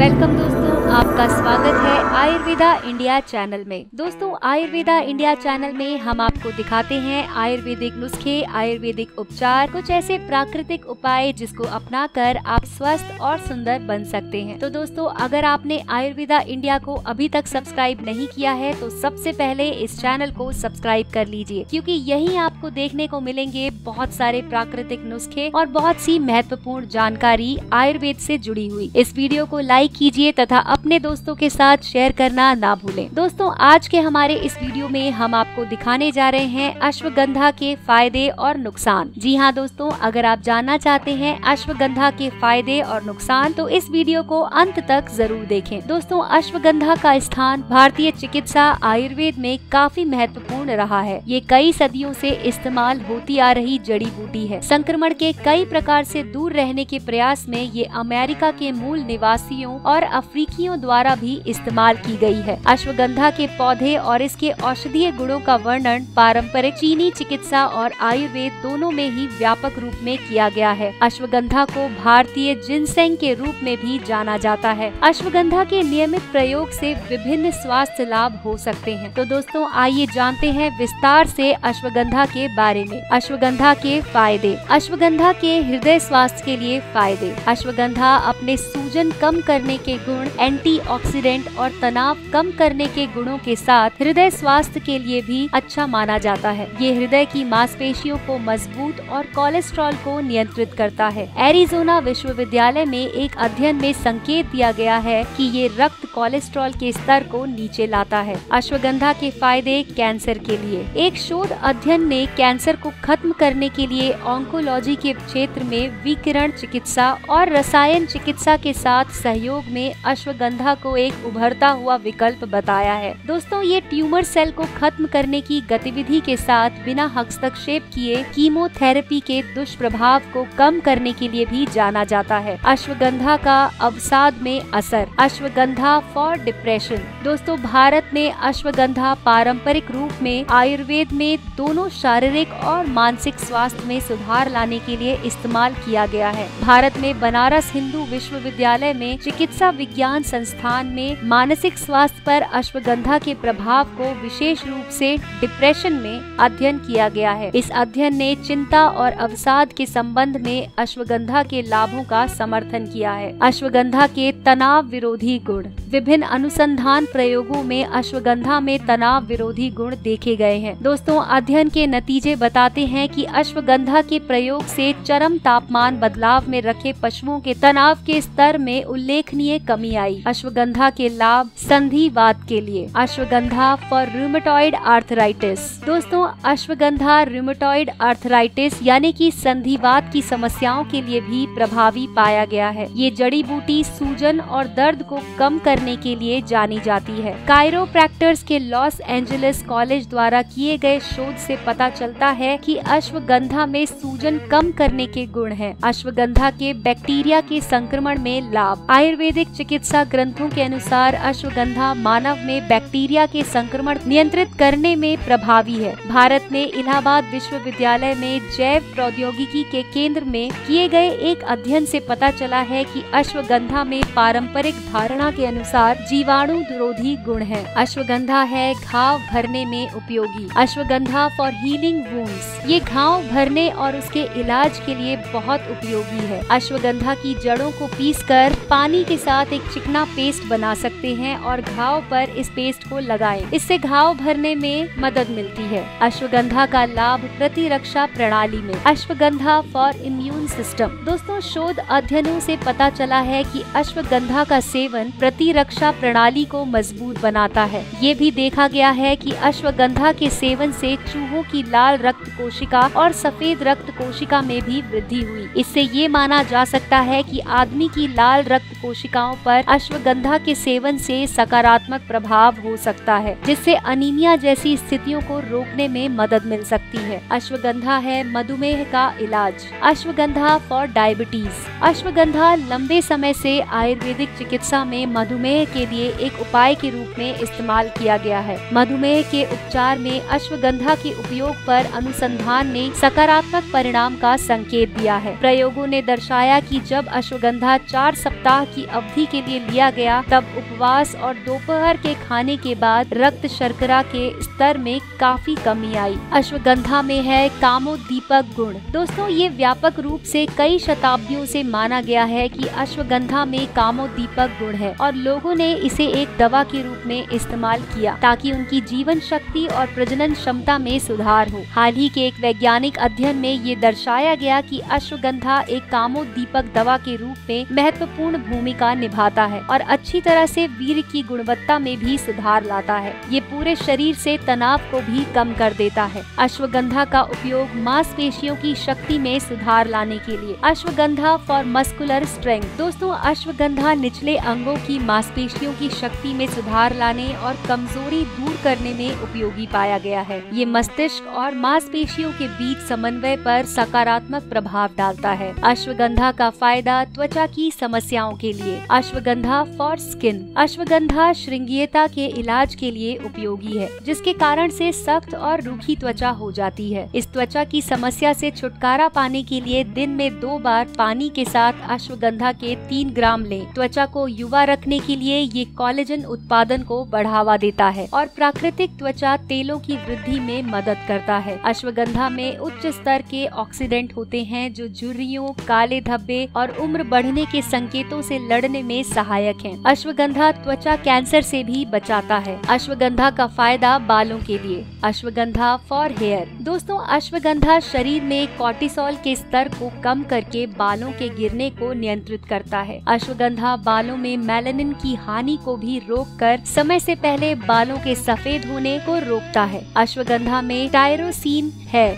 Welcome दोस्तों, आपका स्वागत है आयुर्वेदा इंडिया चैनल में। दोस्तों, आयुर्वेदा इंडिया चैनल में हम आपको दिखाते हैं आयुर्वेदिक नुस्खे, आयुर्वेदिक उपचार, कुछ ऐसे प्राकृतिक उपाय जिसको अपनाकर आप स्वस्थ और सुंदर बन सकते हैं। तो दोस्तों, अगर आपने आयुर्वेदा इंडिया को अभी तक सब्सक्राइब नहीं किया है तो सबसे पहले इस चैनल को सब्सक्राइब कर लीजिए, क्योंकि यहीं आपको देखने को मिलेंगे बहुत सारे प्राकृतिक नुस्खे और बहुत सी महत्वपूर्ण जानकारी आयुर्वेद से जुड़ी हुई। इस वीडियो को लाइक कीजिए तथा अपने दोस्तों के साथ शेयर करना ना भूलें। दोस्तों, आज के हमारे इस वीडियो में हम आपको दिखाने जा रहे हैं अश्वगंधा के फायदे और नुकसान। जी हाँ दोस्तों, अगर आप जानना चाहते हैं अश्वगंधा के फायदे और नुकसान तो इस वीडियो को अंत तक जरूर देखें। दोस्तों, अश्वगंधा का स्थान भारतीय चिकित्सा आयुर्वेद में काफी महत्वपूर्ण रहा है। ये कई सदियों से इस्तेमाल होती आ रही जड़ी बूटी है। संक्रमण के कई प्रकार से दूर रहने के प्रयास में ये अमेरिका के मूल निवासियों और अफ्रीकियों द्वारा भी इस्तेमाल की गई है। अश्वगंधा के पौधे और इसके औषधीय गुणों का वर्णन पारंपरिक चीनी चिकित्सा और आयुर्वेद दोनों में ही व्यापक रूप में किया गया है। अश्वगंधा को भारतीय जिनसेंग के रूप में भी जाना जाता है। अश्वगंधा के नियमित प्रयोग से विभिन्न स्वास्थ्य लाभ हो सकते हैं। तो दोस्तों, आइए जानते हैं विस्तार से अश्वगंधा के बारे में। अश्वगंधा के फायदे। अश्वगंधा के हृदय स्वास्थ्य के लिए फायदे। अश्वगंधा अपने सूजन कम करने के गुण, एंटीऑक्सीडेंट और तनाव कम करने के गुणों के साथ हृदय स्वास्थ्य के लिए भी अच्छा माना जाता है। ये हृदय की मांसपेशियों को मजबूत और कोलेस्ट्रॉल को नियंत्रित करता है। एरिजोना विश्वविद्यालय में एक अध्ययन में संकेत दिया गया है कि ये रक्त कोलेस्ट्रॉल के स्तर को नीचे लाता है। अश्वगंधा के फायदे कैंसर के लिए। एक शोध अध्ययन ने कैंसर को खत्म करने के लिए ऑन्कोलॉजी के क्षेत्र में विकिरण चिकित्सा और रसायन चिकित्सा के साथ सहयोग में अश्वगंधा को एक उभरता हुआ विकल्प बताया है। दोस्तों, ये ट्यूमर सेल को खत्म करने की गतिविधि के साथ बिना हस्तक्षेप किए कीमोथेरेपी के दुष्प्रभाव को कम करने के लिए भी जाना जाता है। अश्वगंधा का अवसाद में असर। Ashwagandha for depression. दोस्तों, भारत में अश्वगंधा पारंपरिक रूप में आयुर्वेद में दोनों शारीरिक और मानसिक स्वास्थ्य में सुधार लाने के लिए इस्तेमाल किया गया है। भारत में बनारस हिंदू विश्वविद्यालय में चिकित्सा विज्ञान संस्थान में मानसिक स्वास्थ्य पर अश्वगंधा के प्रभाव को विशेष रूप से डिप्रेशन में अध्ययन किया गया है। इस अध्ययन ने चिंता और अवसाद के संबंध में अश्वगंधा के लाभों का समर्थन किया है। अश्वगंधा के तनाव विरोधी गुण। विभिन्न अनुसंधान प्रयोगों में अश्वगंधा में तनाव विरोधी गुण देखे गए हैं। दोस्तों, अध्ययन के नतीजे बताते हैं कि अश्वगंधा के प्रयोग से चरम तापमान बदलाव में रखे पशुओं के तनाव के स्तर में उल्लेखनीय कमी आई। अश्वगंधा के लाभ संधिवात के लिए। Ashwagandha for rheumatoid arthritis. दोस्तों, अश्वगंधा रूमेटॉइड आर्थराइटिस यानी कि संधिवात की समस्याओं के लिए भी प्रभावी पाया गया है। ये जड़ी बूटी सूजन और दर्द को कम करने के लिए जानी जाती है। कायरोप्रैक्टर्स के लॉस एंजलिस कॉलेज द्वारा किए गए शोध से पता चलता है कि अश्वगंधा में सूजन कम करने के गुण हैं। अश्वगंधा के बैक्टीरिया के संक्रमण में लाभ। आयुर्वेदिक चिकित्सा ग्रंथों के अनुसार अश्वगंधा मानव में बैक्टीरिया के संक्रमण नियंत्रित करने में प्रभावी है। भारत में इलाहाबाद विश्वविद्यालय में जैव प्रौद्योगिकी के केंद्र में किए गए एक अध्ययन से पता चला है कि अश्वगंधा में पारंपरिक धारणा के अनुसार जीवाणु विरोधी गुण है। अश्वगंधा है घाव भरने में उपयोगी। Ashwagandha for healing wounds. ये घाव भरने और उसके इलाज के लिए बहुत उपयोगी है। अश्वगंधा की जड़ों को पीसकर पानी के साथ एक चिकना पेस्ट बना सकते हैं और घाव पर इस पेस्ट को लगाएं। इससे घाव भरने में मदद मिलती है। अश्वगंधा का लाभ प्रतिरक्षा प्रणाली में। Ashwagandha for immune system. दोस्तों, शोध अध्ययनों से पता चला है कि अश्वगंधा का सेवन प्रतिरक्षा प्रणाली को मजबूत बनाता है। ये भी देखा गया है कि अश्वगंधा के सेवन से चूहों की लाल रक्त कोशिका और सफेद रक्त कोशिका में भी वृद्धि हुई। इससे ये माना जा सकता है कि आदमी की लाल रक्त कोशिकाओं पर अश्वगंधा के सेवन से सकारात्मक प्रभाव हो सकता है, जिससे अनीमिया जैसी स्थितियों को रोकने में मदद मिल सकती है। अश्वगंधा है मधुमेह का इलाज। Ashwagandha for diabetes. अश्वगंधा लंबे समय से आयुर्वेदिक चिकित्सा में मधुमेह के लिए एक उपाय के रूप में इस्तेमाल किया गया है। मधुमेह के उपचार में अश्वगंधा के उपयोग पर अनुसंधान ने सकारात्मक परिणाम का संकेत दिया है। प्रयोगों ने दर्शाया कि जब अश्वगंधा 4 सप्ताह की अवधि के लिए दिया गया तब उपवास और दोपहर के खाने के बाद रक्त शर्करा के स्तर में काफी कमी आई। अश्वगंधा में है कामोद्दीपक गुण। दोस्तों, ये व्यापक रूप से कई शताब्दियों से माना गया है कि अश्वगंधा में कामोद्दीपक गुण है और लोगों ने इसे एक दवा के रूप में इस्तेमाल किया ताकि उनकी जीवन शक्ति और प्रजनन क्षमता में सुधार हो। हाल ही के एक वैज्ञानिक अध्ययन में ये दर्शाया गया कि अश्वगंधा एक कामोद्दीपक दवा के रूप में महत्वपूर्ण भूमिका निभाता है और अच्छी तरह से वीर्य की गुणवत्ता में भी सुधार लाता है। ये पूरे शरीर से तनाव को भी कम कर देता है। अश्वगंधा का उपयोग मांसपेशियों की शक्ति में सुधार लाने के लिए। Ashwagandha for muscular strength. दोस्तों, अश्वगंधा निचले अंगों की मांसपेशियों की शक्ति में सुधार लाने और कमजोरी दूर करने में उपयोगी पाया गया है। ये मस्तिष्क और मांसपेशियों के बीच समन्वय पर सकारात्मक प्रभाव डालता है। अश्वगंधा का फायदा त्वचा की समस्याओं के लिए। Ashwagandha for skin. अश्वगंधा श्रृंगीयता के इलाज के लिए उपयोगी है, जिसके कारण से सख्त और रूखी त्वचा हो जाती है। इस त्वचा की समस्या से छुटकारा पाने के लिए दिन में 2 बार पानी के साथ अश्वगंधा के 3 ग्राम लें। त्वचा को युवा रखने के लिए ये कोलेजन उत्पादन को बढ़ावा देता है और प्राकृतिक त्वचा तेलों की वृद्धि में मदद करता है। अश्वगंधा में उच्च स्तर के ऑक्सीडेंट होते हैं जो झुर्रियों, काले धब्बे और उम्र बढ़ने के संकेतों से लड़ने में सहायक हैं। अश्वगंधा त्वचा कैंसर से भी बचाता है। अश्वगंधा का फायदा बालों के लिए। Ashwagandha for hair. दोस्तों, अश्वगंधा शरीर में कॉर्टिसोल के स्तर को कम करके बालों के गिरने को नियंत्रित करता है। अश्वगंधा बालों में मेलानिन की हानि को भी रोककर समय से पहले बालों के सफेद होने को रोकता है। अश्वगंधा में टायरोसिन है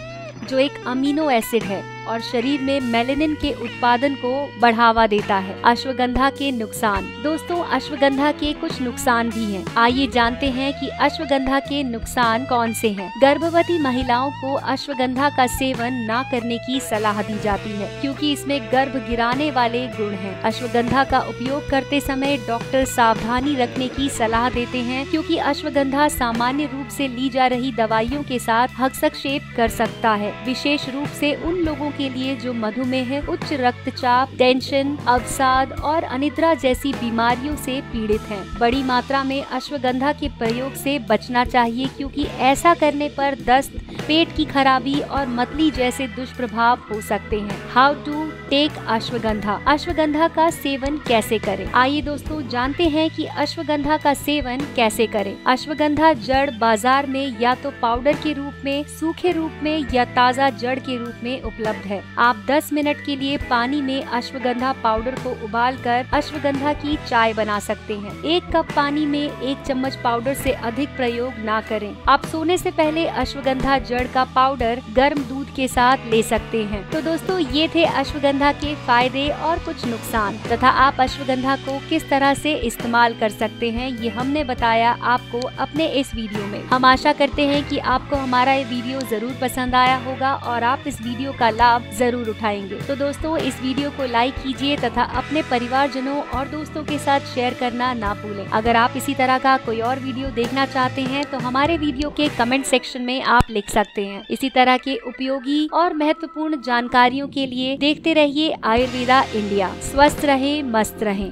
जो एक अमीनो एसिड है और शरीर में मेलानिन के उत्पादन को बढ़ावा देता है। अश्वगंधा के नुकसान। दोस्तों, अश्वगंधा के कुछ नुकसान भी हैं। आइए जानते हैं कि अश्वगंधा के नुकसान कौन से हैं। गर्भवती महिलाओं को अश्वगंधा का सेवन न करने की सलाह दी जाती है क्योंकि इसमें गर्भ गिराने वाले गुण हैं। अश्वगंधा का उपयोग करते समय डॉक्टर सावधानी रखने की सलाह देते हैं क्योंकि अश्वगंधा सामान्य रूप से ली जा रही दवाइयों के साथ हस्तक्षेप कर सकता है, विशेष रूप से उन लोगों के लिए जो मधुमेह, उच्च रक्तचाप, टेंशन, अवसाद और अनिद्रा जैसी बीमारियों से पीड़ित हैं। बड़ी मात्रा में अश्वगंधा के प्रयोग से बचना चाहिए क्योंकि ऐसा करने पर दस्त, पेट की खराबी और मतली जैसे दुष्प्रभाव हो सकते हैं। How to take Ashwagandha. Ashwagandha का सेवन कैसे करें? आइए दोस्तों जानते हैं कि अश्वगंधा का सेवन कैसे करें। अश्वगंधा जड़ बाजार में या तो पाउडर के रूप में, सूखे रूप में या ताज़ा जड़ के रूप में उपलब्ध है। आप 10 मिनट के लिए पानी में अश्वगंधा पाउडर को उबालकर अश्वगंधा की चाय बना सकते हैं। 1 कप पानी में 1 चम्मच पाउडर से अधिक प्रयोग ना करें। आप सोने से पहले अश्वगंधा जड़ का पाउडर गर्म दूध के साथ ले सकते हैं। तो दोस्तों, ये थे अश्वगंधा के फायदे और कुछ नुकसान तथा आप अश्वगंधा को किस तरह से इस्तेमाल कर सकते हैं, ये हमने बताया आपको अपने इस वीडियो में। हम आशा करते हैं कि आपको हमारा ये वीडियो जरूर पसंद आया होगा और आप इस वीडियो का लाभ जरूर उठाएंगे। तो दोस्तों, इस वीडियो को लाइक कीजिए तथा अपने परिवारजनों और दोस्तों के साथ शेयर करना ना भूलें। अगर आप इसी तरह का कोई और वीडियो देखना चाहते हैं तो हमारे वीडियो के कमेंट सेक्शन में आप लिख सकते हैं। इसी तरह के उपयोगी और महत्वपूर्ण जानकारियों के लिए देखते रहिए आयुर्वेदा इंडिया। स्वस्थ रहें, मस्त रहें।